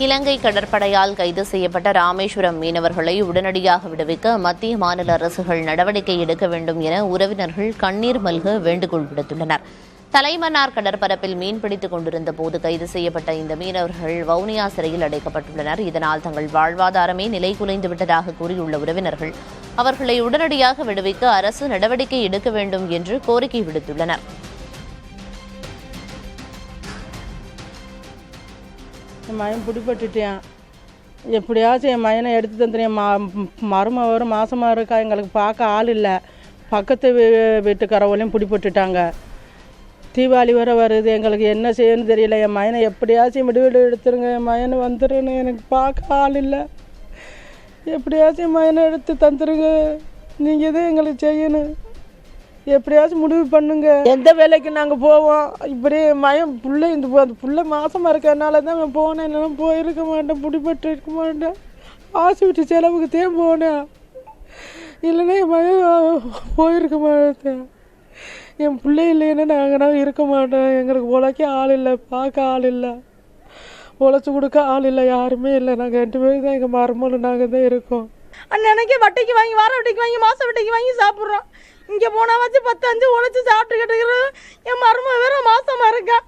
இலங்கை கடற்படையால் கைது செய்யப்பட்ட ராமேஸ்வரம் மீனவர்களை உடனடியாக விடுவிக்க மத்திய மாநில அரசுகள் நடவடிக்கை எடுக்க வேண்டும் என உறவினர்கள் கண்ணீர் மல்க வேண்டுகோள் விடுத்துள்ளனர். தலைமன்னார் கடற்பரப்பில் மீன்பிடித்துக் கொண்டிருந்த போது கைது செய்யப்பட்ட இந்த மீனவர்கள் வவுனியா சிறையில் அடைக்கப்பட்டுள்ளனர். இதனால் தங்கள் வாழ்வாதாரமே நிலைகுலைந்து விட்டதாக கூறியுள்ள உறவினர்கள் அவர்களை உடனடியாக விடுவிக்க அரசு நடவடிக்கை எடுக்க வேண்டும் என்று கோரிக்கை விடுத்துள்ளனர். என் மகன் பிடிபட்டுட்டேன். எப்படியாச்சும் என் மகனை எடுத்து தந்துடுறேன். மருமக வரும் மாசமாக இருக்கா, எங்களுக்கு பார்க்க ஆள் இல்லை. பக்கத்து வீட்டுக்காரவளையும் பிடிபட்டுட்டாங்க. தீபாவளி வர வருது, எங்களுக்கு என்ன செய்யணும்னு தெரியல. என் மகனை எப்படியாச்சும் விடுவிடு எடுத்துருங்க. என் மகனை வந்துடுன்னு எனக்கு பார்க்க ஆள் இல்லை. எப்படியாச்சும் என் மகனை எடுத்து தந்துருங்க. நீங்கள் எதுவும் எங்களுக்கு செய்யணும். எப்படியாச்சும் முடிவு பண்ணுங்க. எந்த வேலைக்கு நாங்கள் போவோம். இப்படி மயம் புள்ள அந்த புள்ள மாசமாக இருக்கிறதுனால தான் நான் போனேன். இல்லைன்னா போயிருக்க மாட்டேன், பிடிபட்டு இருக்க மாட்டேன். ஹாஸ்பிட்டல் செலவுக்கு தான் போனேன். இல்லைன்னா என் மயம் போயிருக்க மாட்டேன். என் பிள்ளை இல்லைன்னா நாங்கள் இருக்க மாட்டோம். எங்களுக்கு உழைக்க ஆள் இல்லை, பார்க்க ஆள் இல்லை, உழைச்சி கொடுக்க ஆள் இல்லை, யாருமே இல்லை. நாங்கள் 2 பேரும் தான், எங்கள் மருமகளும் நாங்கள் தான் இருக்கோம். அன்னைக்கு வட்டிக்கு வாங்கி, வார வட்டிக்கு வாங்கி, மாத வட்டிக்கு வாங்கி சாப்பிட்றோம். இங்கே போனால் வச்சு 10-5 உழைச்சி சாப்பிட்டுக்கிட்டு என் மருமக வேற மாசமாக இருக்கா.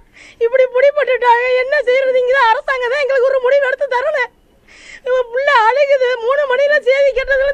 இப்படி பிடிப்பட்டுட்டாங்க. என்ன செய்யறது? இங்கே தான் அரசாங்கம் தான் எங்களுக்கு ஒரு முடிவு எடுத்து தரணும். இவன் பிள்ளை அழுகுது. 3 மணியில் செய்தி கேட்டதில்